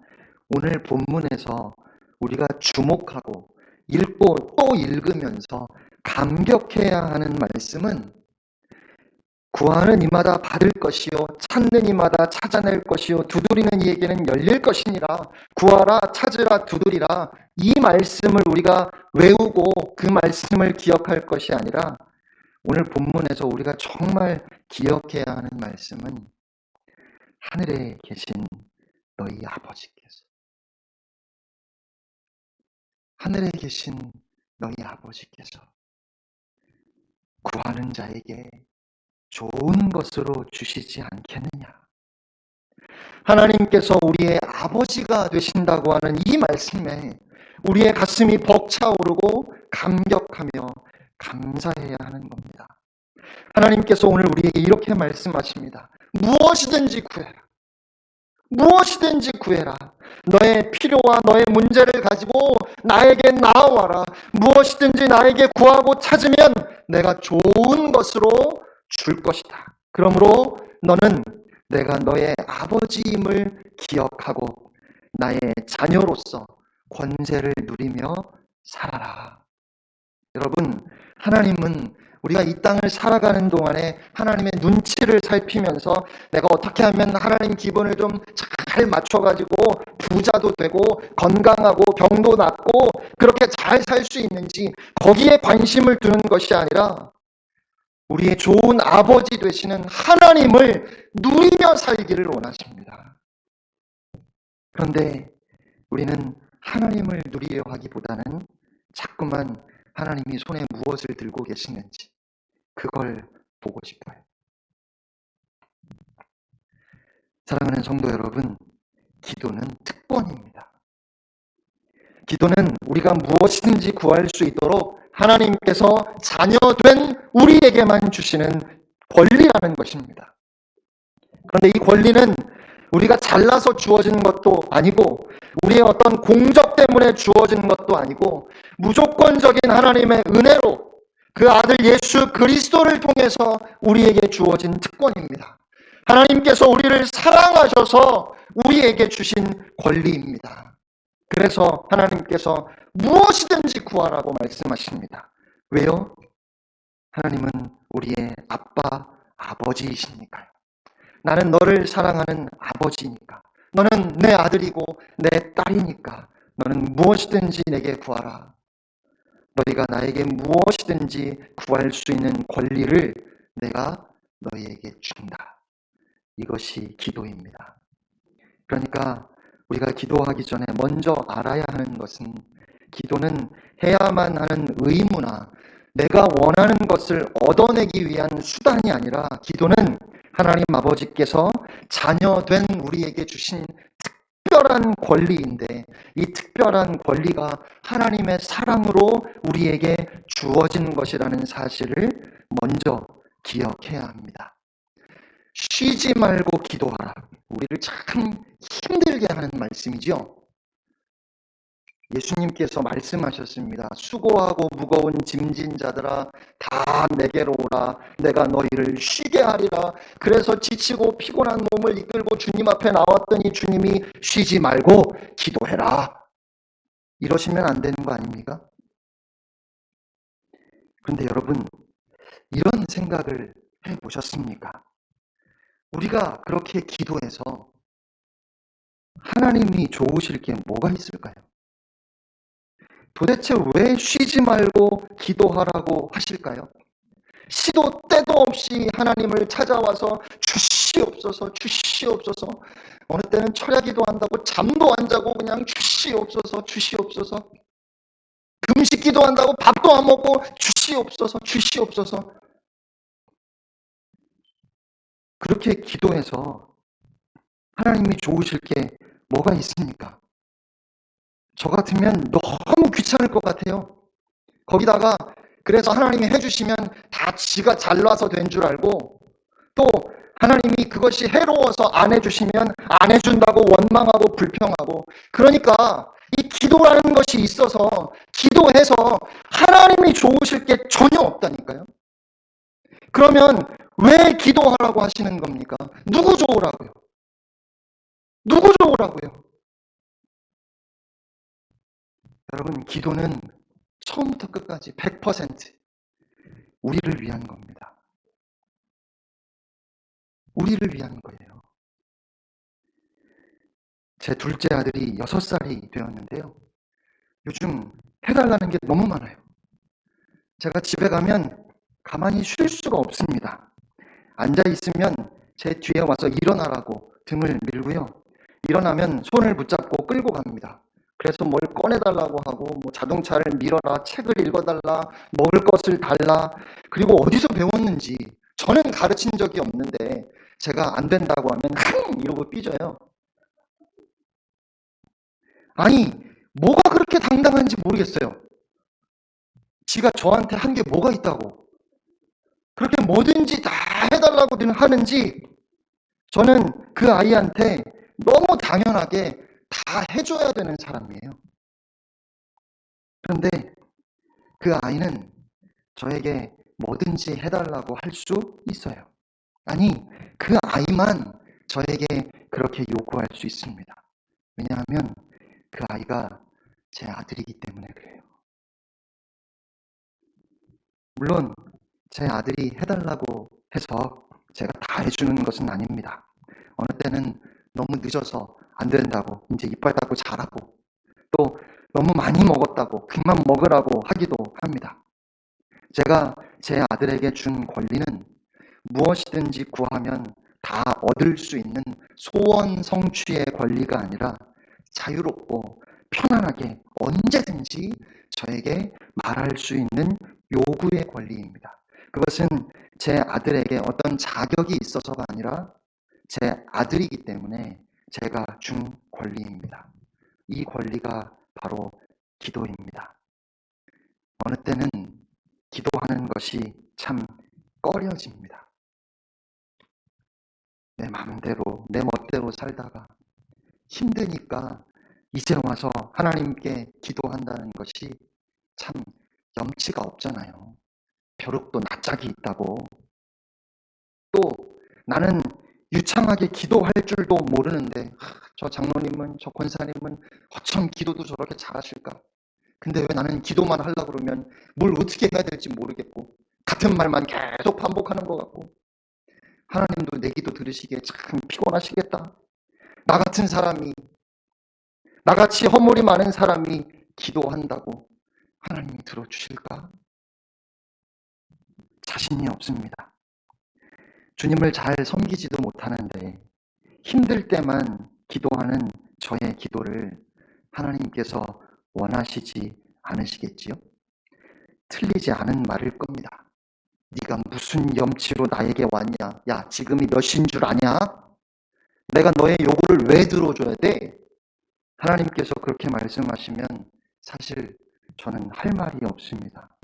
오늘 본문에서 우리가 주목하고 읽고 또 읽으면서 감격해야 하는 말씀은 구하는 이마다 받을 것이요 찾는 이마다 찾아낼 것이요 두드리는 이에게는 열릴 것이니라. 구하라 찾으라 두드리라. 이 말씀을 우리가 외우고 그 말씀을 기억할 것이 아니라 오늘 본문에서 우리가 정말 기억해야 하는 말씀은 하늘에 계신 너희 아버지께서, 하늘에 계신 너희 아버지께서 구하는 자에게 좋은 것으로 주시지 않겠느냐. 하나님께서 우리의 아버지가 되신다고 하는 이 말씀에 우리의 가슴이 벅차오르고 감격하며 감사해야 하는 겁니다. 하나님께서 오늘 우리에게 이렇게 말씀하십니다. 무엇이든지 구해라. 무엇이든지 구해라. 너의 필요와 너의 문제를 가지고 나에게 나아와라. 무엇이든지 나에게 구하고 찾으면 내가 좋은 것으로 줄 것이다. 그러므로 너는 내가 너의 아버지임을 기억하고 나의 자녀로서 권세를 누리며 살아라. 여러분, 하나님은 우리가 이 땅을 살아가는 동안에 하나님의 눈치를 살피면서 내가 어떻게 하면 하나님 기분을 좀 잘 맞춰가지고 부자도 되고 건강하고 병도 낫고 그렇게 잘 살 수 있는지 거기에 관심을 두는 것이 아니라 우리의 좋은 아버지 되시는 하나님을 누리며 살기를 원하십니다. 그런데 우리는 하나님을 누리려 하기보다는 자꾸만 하나님이 손에 무엇을 들고 계시는지 그걸 보고 싶어요. 사랑하는 성도 여러분, 기도는 특권입니다. 기도는 우리가 무엇이든지 구할 수 있도록 하나님께서 자녀된 우리에게만 주시는 권리라는 것입니다. 그런데 이 권리는 우리가 잘나서 주어진 것도 아니고 우리의 어떤 공적 때문에 주어진 것도 아니고 무조건적인 하나님의 은혜로 그 아들 예수 그리스도를 통해서 우리에게 주어진 특권입니다. 하나님께서 우리를 사랑하셔서 우리에게 주신 권리입니다. 그래서 하나님께서 무엇이든지 구하라고 말씀하십니다. 왜요? 하나님은 우리의 아버지이시니까요. 나는 너를 사랑하는 아버지니까. 너는 내 아들이고 내 딸이니까 너는 무엇이든지 내게 구하라. 너희가 나에게 무엇이든지 구할 수 있는 권리를 내가 너희에게 준다. 이것이 기도입니다. 그러니까 우리가 기도하기 전에 먼저 알아야 하는 것은 기도는 해야만 하는 의무나 내가 원하는 것을 얻어내기 위한 수단이 아니라 기도는 하나님 아버지께서 자녀된 우리에게 주신 특별한 권리인데 이 특별한 권리가 하나님의 사랑으로 우리에게 주어진 것이라는 사실을 먼저 기억해야 합니다. 쉬지 말고 기도하라. 우리를 참 힘들게 하는 말씀이죠. 예수님께서 말씀하셨습니다. 수고하고 무거운 짐진 자들아 다 내게로 오라. 내가 너희를 쉬게 하리라. 그래서 지치고 피곤한 몸을 이끌고 주님 앞에 나왔더니 주님이 쉬지 말고 기도해라. 이러시면 안 되는 거 아닙니까? 그런데 여러분, 이런 생각을 해보셨습니까? 우리가 그렇게 기도해서 하나님이 좋으실 게 뭐가 있을까요? 도대체 왜 쉬지 말고 기도하라고 하실까요? 시도 때도 없이 하나님을 찾아와서 주시옵소서 주시옵소서. 어느 때는 철야기도 한다고 잠도 안 자고 그냥 주시옵소서 주시옵소서. 금식기도 한다고 밥도 안 먹고 주시옵소서 주시옵소서. 그렇게 기도해서 하나님이 좋으실 게 뭐가 있습니까? 저 같으면 너무 귀찮을 것 같아요. 거기다가 그래서 하나님이 해주시면 다 지가 잘나서 된 줄 알고 또 하나님이 그것이 해로워서 안 해주시면 안 해준다고 원망하고 불평하고 그러니까 이 기도라는 것이 있어서 기도해서 하나님이 좋으실 게 전혀 없다니까요. 그러면 왜 기도하라고 하시는 겁니까? 누구 좋으라고요? 누구 좋으라고요? 여러분, 기도는 처음부터 끝까지 100% 우리를 위한 겁니다. 우리를 위한 거예요. 제 둘째 아들이 6살이 되었는데요. 요즘 해달라는 게 너무 많아요. 제가 집에 가면 가만히 쉴 수가 없습니다. 앉아있으면 제 뒤에 와서 일어나라고 등을 밀고요. 일어나면 손을 붙잡고 끌고 갑니다. 그래서 뭘 꺼내달라고 하고, 뭐 자동차를 밀어라, 책을 읽어달라, 먹을 것을 달라, 그리고 어디서 배웠는지 저는 가르친 적이 없는데 제가 안 된다고 하면 흥! 이러고 삐져요. 아니, 뭐가 그렇게 당당한지 모르겠어요. 지가 저한테 한 게 뭐가 있다고. 그렇게 뭐든지 다 해달라고들 하는지 저는 그 아이한테 너무 당연하게 다 해줘야 되는 사람이에요. 그런데 그 아이는 저에게 뭐든지 해달라고 할 수 있어요. 아니, 그 아이만 저에게 그렇게 요구할 수 있습니다. 왜냐하면 그 아이가 제 아들이기 때문에 그래요. 물론 제 아들이 해달라고 해서 제가 다 해주는 것은 아닙니다. 어느 때는 너무 늦어서 안 된다고 이제 이빨 닦고 자라고, 또 너무 많이 먹었다고 그만 먹으라고 하기도 합니다. 제가 제 아들에게 준 권리는 무엇이든지 구하면 다 얻을 수 있는 소원 성취의 권리가 아니라 자유롭고 편안하게 언제든지 저에게 말할 수 있는 요구의 권리입니다. 그것은 제 아들에게 어떤 자격이 있어서가 아니라 제 아들이기 때문에 제가 준 권리입니다. 이 권리가 바로 기도입니다. 어느 때는 기도하는 것이 참 꺼려집니다. 내 마음대로, 내 멋대로 살다가 힘드니까 이제 와서 하나님께 기도한다는 것이 참 염치가 없잖아요. 벼룩도 낯짝이 있다고. 또 나는 유창하게 기도할 줄도 모르는데 저 장로님은, 저 권사님은 어쩜 기도도 저렇게 잘하실까? 근데 왜 나는 기도만 하려고 그러면 뭘 어떻게 해야 될지 모르겠고 같은 말만 계속 반복하는 것 같고, 하나님도 내 기도 들으시기에 참 피곤하시겠다. 나 같은 사람이, 나같이 허물이 많은 사람이 기도한다고 하나님이 들어주실까? 자신이 없습니다. 주님을 잘 섬기지도 못하는데 힘들 때만 기도하는 저의 기도를 하나님께서 원하시지 않으시겠지요? 틀리지 않은 말일 겁니다. 네가 무슨 염치로 나에게 왔냐? 야, 지금이 몇 시인 줄 아냐? 내가 너의 요구를 왜 들어줘야 돼? 하나님께서 그렇게 말씀하시면 사실 저는 할 말이 없습니다.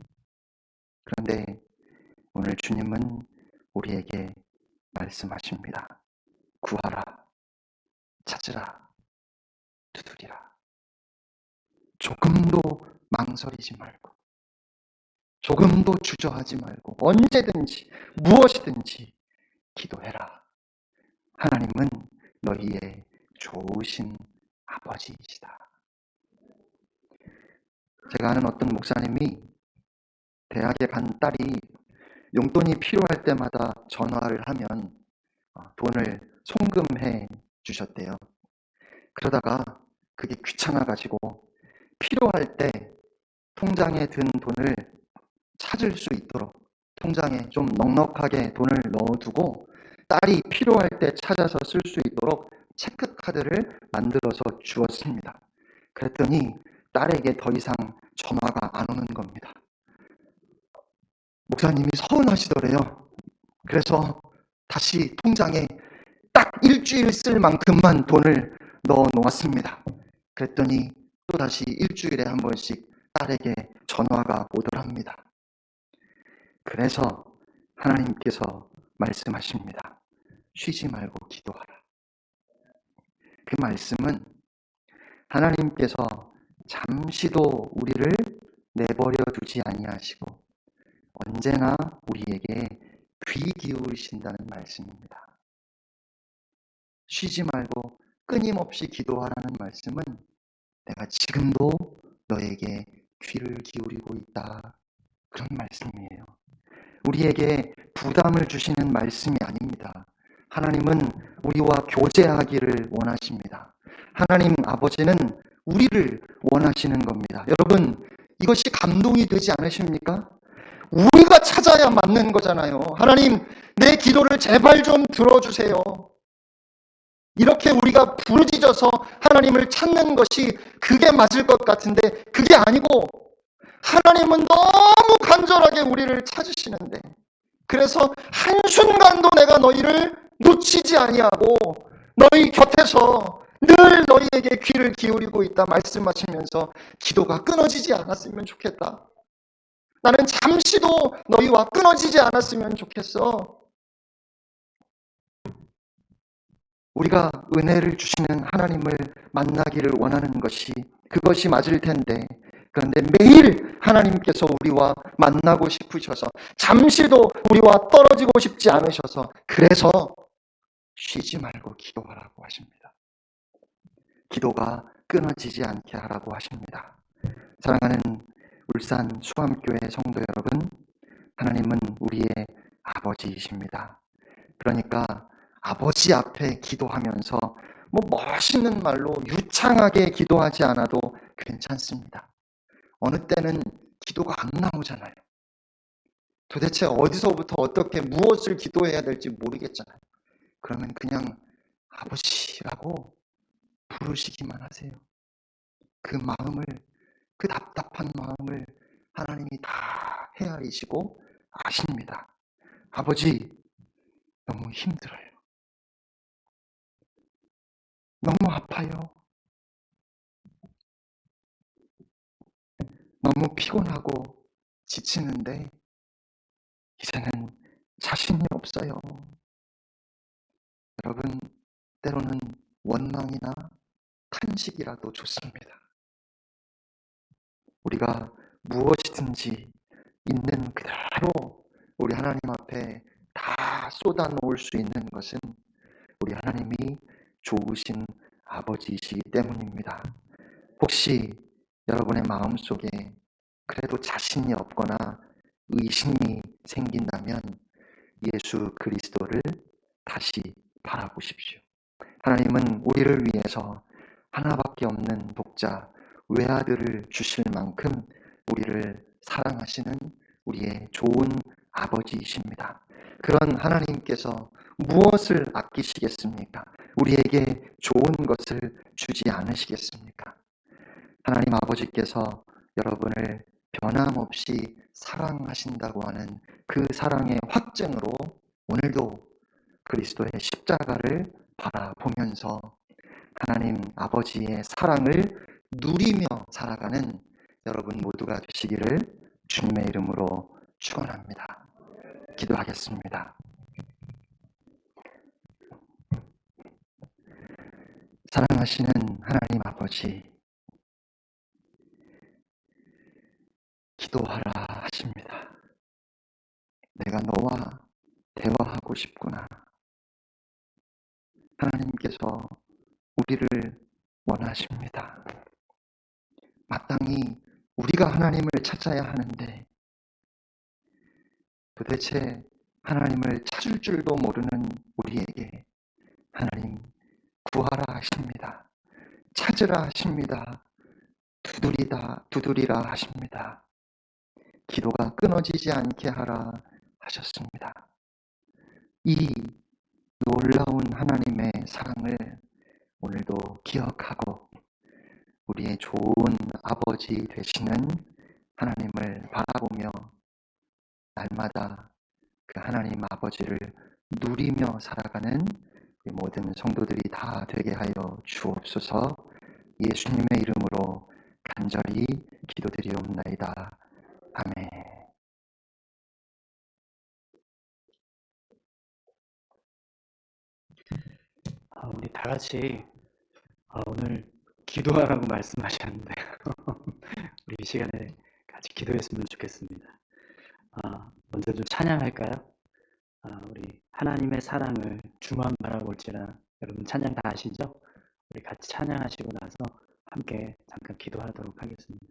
그런데 오늘 주님은 우리에게 말씀하십니다. 구하라, 찾으라, 두드리라. 조금도 망설이지 말고, 조금도 주저하지 말고 언제든지 무엇이든지 기도해라. 하나님은 너희의 좋으신 아버지이시다. 제가 아는 어떤 목사님이 대학에 간 딸이 용돈이 필요할 때마다 전화를 하면 돈을 송금해 주셨대요. 그러다가 그게 귀찮아가지고 필요할 때 통장에 든 돈을 찾을 수 있도록 통장에 좀 넉넉하게 돈을 넣어두고 딸이 필요할 때 찾아서 쓸 수 있도록 체크카드를 만들어서 주었습니다. 그랬더니 딸에게 더 이상 전화가 안 오는 겁니다. 목사님이 서운하시더래요. 그래서 다시 통장에 딱 일주일 쓸 만큼만 돈을 넣어 놓았습니다. 그랬더니 또다시 일주일에 한 번씩 딸에게 전화가 오더랍니다. 그래서 하나님께서 말씀하십니다. 쉬지 말고 기도하라. 그 말씀은 하나님께서 잠시도 우리를 내버려 두지 아니하시고 언제나 우리에게 귀 기울이신다는 말씀입니다. 쉬지 말고 끊임없이 기도하라는 말씀은 내가 지금도 너에게 귀를 기울이고 있다. 그런 말씀이에요. 우리에게 부담을 주시는 말씀이 아닙니다. 하나님은 우리와 교제하기를 원하십니다. 하나님 아버지는 우리를 원하시는 겁니다. 여러분, 이것이 감동이 되지 않으십니까? 우리가 찾아야 맞는 거잖아요. 하나님, 내 기도를 제발 좀 들어주세요. 이렇게 우리가 부르짖어서 하나님을 찾는 것이 그게 맞을 것 같은데 그게 아니고 하나님은 너무 간절하게 우리를 찾으시는데 그래서 한순간도 내가 너희를 놓치지 아니하고 너희 곁에서 늘 너희에게 귀를 기울이고 있다 말씀하시면서 기도가 끊어지지 않았으면 좋겠다. 나는 잠시도 너희와 끊어지지 않았으면 좋겠어. 우리가 은혜를 주시는 하나님을 만나기를 원하는 그것이 맞을 텐데 그런데 매일 하나님께서 우리와 만나고 싶으셔서 잠시도 우리와 떨어지고 싶지 않으셔서 그래서 쉬지 말고 기도하라고 하십니다. 기도가 끊어지지 않게 하라고 하십니다. 사랑하는 울산 수암교회 성도 여러분, 하나님은 우리의 아버지이십니다. 그러니까 아버지 앞에 기도하면서 멋있는 말로 유창하게 기도하지 않아도 괜찮습니다. 어느 때는 기도가 안 나오잖아요. 도대체 어디서부터 어떻게 무엇을 기도해야 될지 모르겠잖아요. 그러면 그냥 아버지라고 부르시기만 하세요. 그 마음을, 그 답답한 마음을 하나님이 다 헤아리시고 아십니다. 아버지, 너무 힘들어요. 너무 아파요. 너무 피곤하고 지치는데 이제는 자신이 없어요. 여러분, 때로는 원망이나 탄식이라도 좋습니다. 우리가 무엇이든지 있는 그대로 우리 하나님 앞에 다 쏟아놓을 수 있는 것은 우리 하나님이 좋으신 아버지이시기 때문입니다. 혹시 여러분의 마음속에 그래도 자신이 없거나 의심이 생긴다면 예수 그리스도를 다시 바라보십시오. 하나님은 우리를 위해서 하나밖에 없는 독자 외아들을 주실 만큼 우리를 사랑하시는 우리의 좋은 아버지이십니다. 그런 하나님께서 무엇을 아끼시겠습니까? 우리에게 좋은 것을 주지 않으시겠습니까? 하나님 아버지께서 여러분을 변함없이 사랑하신다고 하는 그 사랑의 확증으로 오늘도 그리스도의 십자가를 바라보면서 하나님 아버지의 사랑을 누리며 살아가는 여러분 모두가 되시기를 주님의 이름으로 축원합니다. 기도하겠습니다. 사랑하시는 하나님 아버지, 기도하라 하십니다. 내가 너와 대화하고 싶구나. 하나님께서 우리를 원하십니다. 마땅히 우리가 하나님을 찾아야 하는데 도대체 하나님을 찾을 줄도 모르는 우리에게 하나님 구하라 하십니다. 찾으라 하십니다. 두드리라 하십니다. 기도가 끊어지지 않게 하라 하셨습니다. 이 놀라운 하나님의 사랑을 오늘도 기억하고 우리의 좋은 아버지 되시는 하나님을 바라보며 날마다 그 하나님 아버지를 누리며 살아가는 우리 모든 성도들이 다 되게 하여 주옵소서. 예수님의 이름으로 간절히 기도드리옵나이다. 아멘. 우리 다 같이 오늘 기도하라고 말씀하셨는데 우리 이 시간에 같이 기도했으면 좋겠습니다. 먼저 좀 찬양할까요? 우리 하나님의 사랑을 주만 바라볼지라. 여러분 찬양 다 아시죠? 우리 같이 찬양하시고 나서 함께 잠깐 기도하도록 하겠습니다.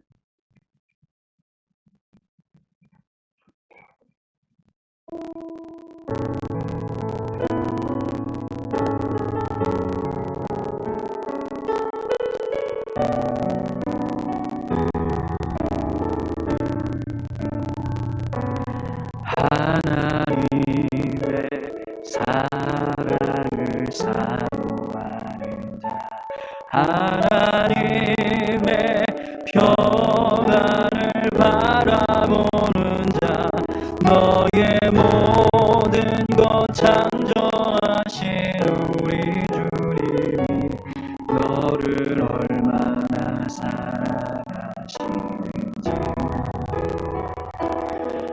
하나님의 사랑을 사모하는 자, 하나님의 평안을 바라보는 자, 너의 모든 것 창조하신 우리 주님이 너를 얼마나 사랑하시는지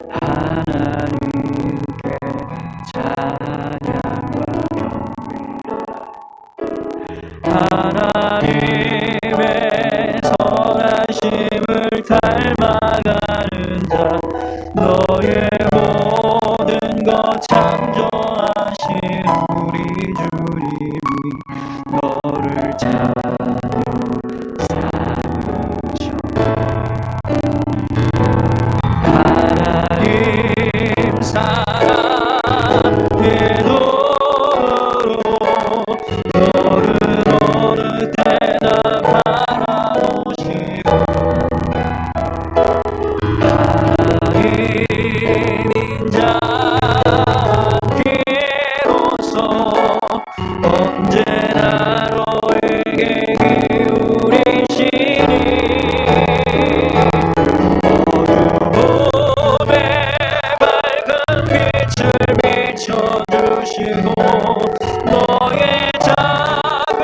하나님께 찬양과 하나님의 선하심을 닮아가는 자, 너의 모든 것 창조하신 우리 주님이 너를 하나님 사랑의 도로 너를 어느 때나 바라보시고 하나님 인자함께로서 언제나 너에게 기울이시니 비춰주시고 너의 작은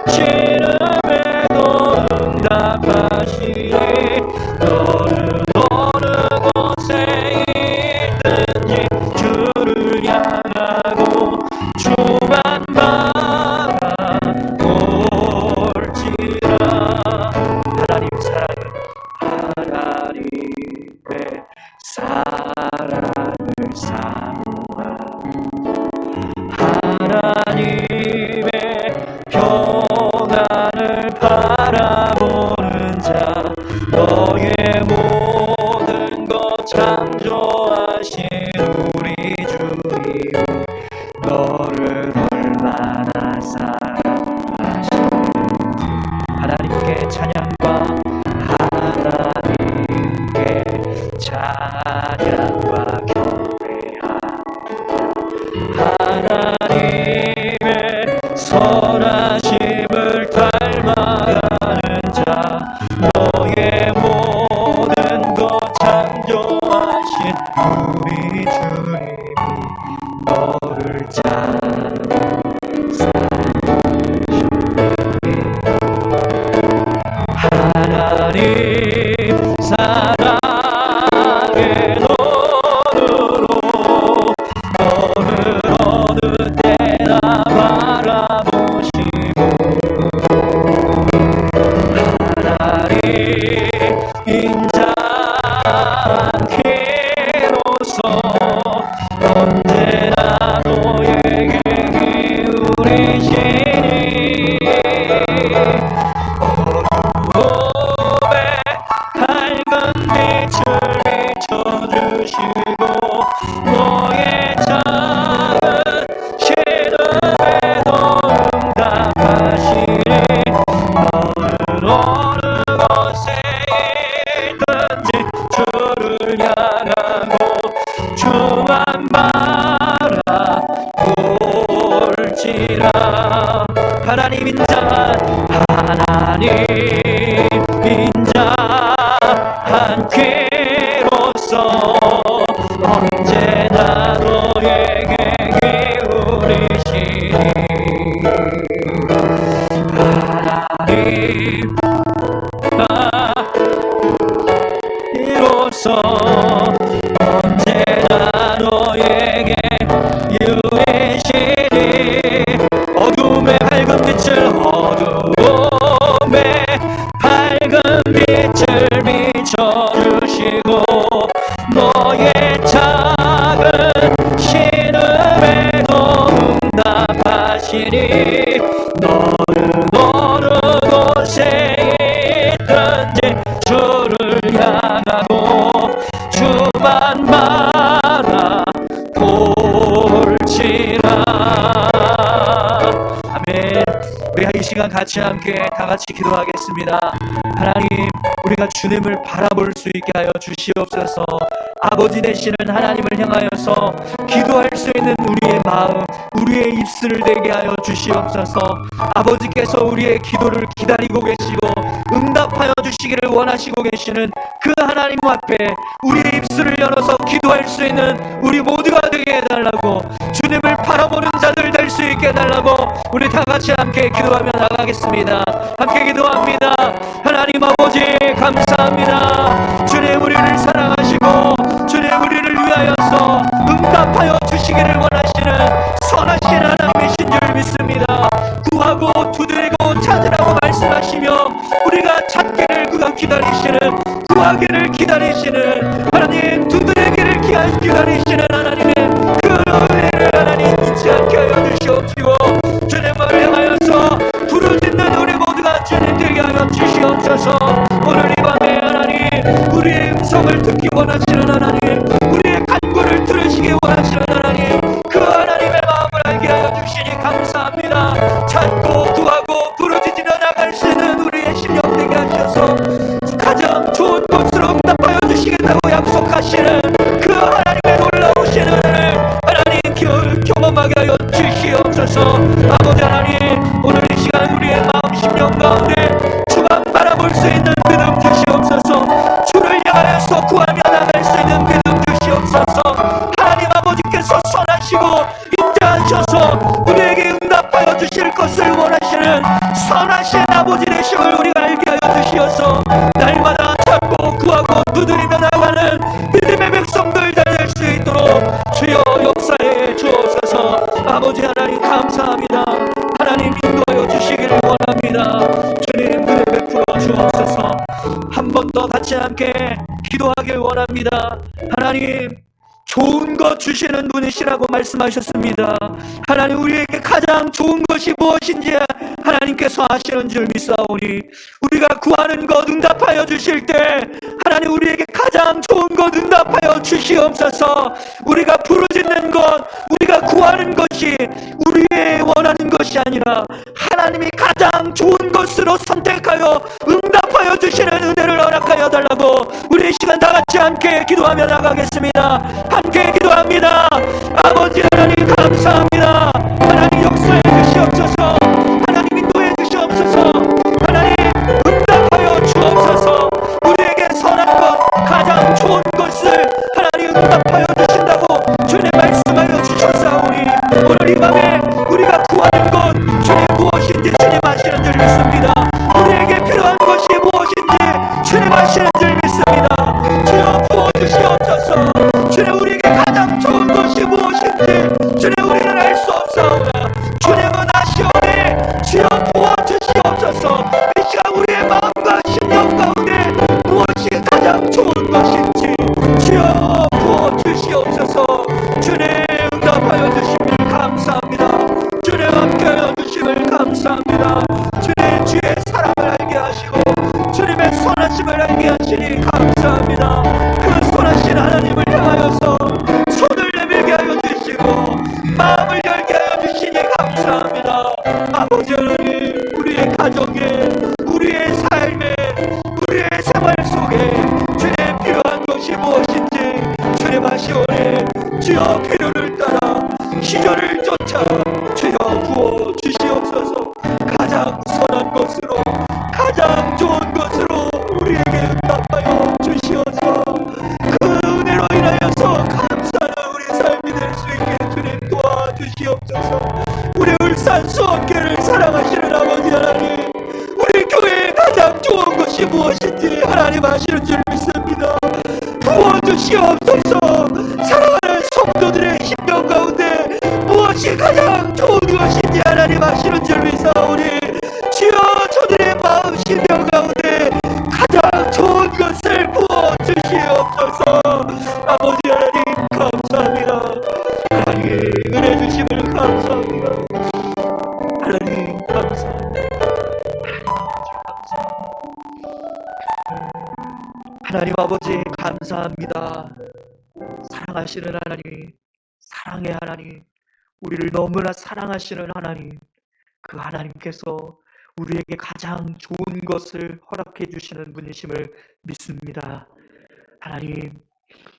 신음에도 응답하시니 너는 어느 곳에 있든지 주를 향하고 주만 바라볼지라. 하나님 하나님의 사랑을 하나님의 평안을 바라보는 자, 너의 모든 것 창조하신 우리 주님 너를 얼마나 사랑하시는지 하나님께 찬양과 하나님께 찬양과 하나님의 선하심을 닮아가는 자, 너의 모든 것 창조하신 우리 주님이 너를 하나님 사랑의 눈으로 너를 어느 때나 바라보시고 하나님 인자함께로서 언제나 너의 시간 같이 함께 다 같이 기도하겠습니다. 하나님, 우리가 주님을 바라볼 수 있게 하여 주시옵소서. 아버지 되시는 하나님을 향하여서 기도할 수 있는 우리의 마음, 우리의 입술을 되게 하여 주시옵소서. 아버지께서 우리의 기도를 기다리고 계시고 응답하여 주시기를 원하시고 계시는 그 하나님 앞에 우리의 입술을 열어서 기도할 수 있는 우리 모두가 되게 해달라고, 주님을 바라보는 자들 될 수 있게 해달라고 우리 다 같이 함께 기도하며 나가겠습니다. 함께 기도합니다. 하나님 아버지 감사합니다. 주님 우리를 사랑하시고 주님 우리를 위하여서 응답하여 주시기를 원하시는 선하신 하나님이신 줄 믿습니다. 구하고 두드리고 찾으라고 말씀하시며 우리가 찾기를 그가 기다리시는, 구하기를 기다리시는 하나님, 두드리기를 기다리시는 하나님의 그 은혜를 하나님 잊지 않게 하여 주시옵시고, 주님을 향하여서 부르짖는 우리 모두가 주님 되게 하여 주시옵소서. 오늘 이 밤에 하나님 우리의 음성을 듣기 원하시는 하나님, 우리의 간구를 들으시기 원하시는 하나님, 그 하나님의 마음을 알게 하여 주시니 감사합니다. 찾고 구하고 부르짖으며 나갈 수 있는 우리의 심령 되게 하셔서 가장 좋은 곳으로 응답하여 주시겠다고 약속하시는 그 하나님의 놀라우신 은혜를 하나님 경험하게 하여 주시옵소서. 아버지 하나님, 오늘 이 시간 우리의 마음 심령 가운데 주만 바라볼 수 있는 믿음 주시옵소서. 주를 향하여서 구하며 나갈 수 있는 믿음 주시옵소서. 하나님 아버지께서 선하시고 인자하셔서 우리에게 응답하여 주실 것을 원하시는 선하신 아버지 되심을 우리가 알게 하여 주시어서 날마다 찾고 구하고 두드리며 나가는 믿음의 백성들 될 수 있도록 주여 역사해 주옵소서. 아버지 하나님 감사합니다. 하나님 인도하여 주시기를 원합니다. 주님 은혜 베풀어 주옵소서. 한 번 더 같이 함께 기도하길 원합니다. 하나님, 좋은 것 주시는 분이시라고 말씀하셨습니다. 하나님, 우리에게 가장 좋은 것이 무엇인지 하나님께서 아시는 줄 믿사오니 우리가 구하는 것 응답하여 주실 때 하나님 우리에게 가장 좋은 것 응답하여 주시옵소서. 우리가 부르짖는 것, 우리가 구하는 것이 우리의 원하는 것이 아니라 하나님이 가장 좋은 것으로 선택하여 응답하여 주시는 은혜를 허락하여 달라고 우리 이 시간 다 같이 함께 기도하며 나가겠습니다. 함께 기도합니다. 아버지 하나님 감사합니다. 하나님 역사해 주시옵소서. 하나님 인도해 주시옵소서. 하나님 응답하여 주옵소서. 우리에게 선한 것, 가장 좋은 것을 하나님 응답하여 주신다고 주님 말씀하여 주셨사오니 오늘 이 밤에 우리가 구하는 것 주님 무엇인지 주님 아시는 줄 믿습니다. 우리에게 필요한 것이 무엇인지 주님 아시는 줄 믿습니다. 주여 부어주시옵소서. 주님 우리에게 가장 좋은 것이 무엇인지 주님 우리는 알 수 없사오나 주님은 아시오니 주여 부어주시옵소서. 이 시간 우리의 마음과 심령 가운데 무엇이 가장 좋은 것인지 주여 부어주시옵소서. 주님 응답하여 주심을 감사합니다. 주님 함께하여 주심을 감사합니다. 주님 주의 사랑을 알게 하시고 주님의 선하심을 알게 하시니 감사합니다. 그 선하신 하나님을 향하여서 손을 내밀게 하여 주시고 마음을 열게 하여 주시니 감사합니다. 아버지 하나님, 우리의 가정에, 우리의 삶에, 우리의 생활 속에 주님 필요한 것이 무엇인지 주님 아시오니 주여 필요를 따라 시절을 쫓아 주여 부어 주시옵소서. 가장 선한 것으로, 가장 좋은 것으로 우리에게 응답하여 주시옵소서. 그 은혜로 인하여서 감사하는 우리 삶이 될 수 있게 주님 도와주시옵소서. 우리 울산 수원교회를 사랑하시는 아버지 하나님, 우리 교회에 가장 좋은 것이 무엇인지 하나님 아시는 줄 믿습니다. 부어주시옵소서. 사랑하는 성도들의 심령 가운데 무엇이 가장 좋은 것인지 하나님 아시는 줄 믿사오니 주여 저들의 마음 심령 가운데 가장 좋은 것을 부어주시옵소서. 아버지 하나님 감사합니다. 하나님 은혜 주심을 감사합니다. 하나님 감사합니다. 하나님 아버지 감사합니다. 사랑하시는 하나님, 사랑의 하나님, 우리를 너무나 사랑하시는 하나님, 그 하나님께서 우리에게 가장 좋은 것을 허락해 주시는 분이심을 믿습니다. 하나님,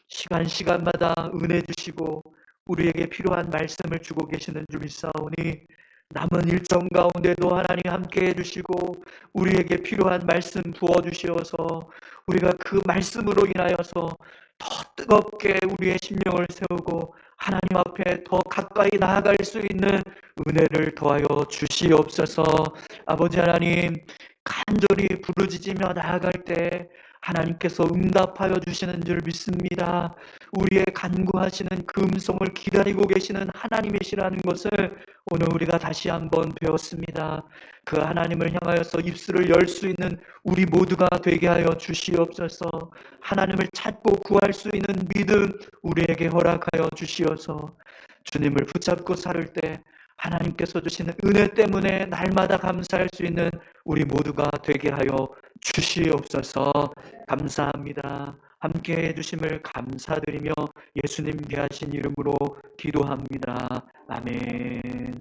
시간마다 은혜 주시고 우리에게 필요한 말씀을 주고 계시는 줄 믿사오니 남은 일정 가운데도 하나님 함께 해주시고 우리에게 필요한 말씀 부어주시어서 우리가 그 말씀으로 인하여서 더 뜨겁게 우리의 심령을 세우고 하나님 앞에 더 가까이 나아갈 수 있는 은혜를 더하여 주시옵소서. 아버지 하나님, 간절히 부르짖으며 나아갈 때 하나님께서 응답하여 주시는 줄 믿습니다. 우리의 간구하시는 그 음성을 기다리고 계시는 하나님이시라는 것을 오늘 우리가 다시 한번 배웠습니다. 그 하나님을 향하여서 입술을 열 수 있는 우리 모두가 되게 하여 주시옵소서. 하나님을 찾고 구할 수 있는 믿음 우리에게 허락하여 주시어서 주님을 붙잡고 살을 때 하나님께서 주시는 은혜 때문에 날마다 감사할 수 있는 우리 모두가 되게 하여 주시옵소서. 감사합니다. 함께 해주심을 감사드리며 예수님 귀하신 이름으로 기도합니다. 아멘.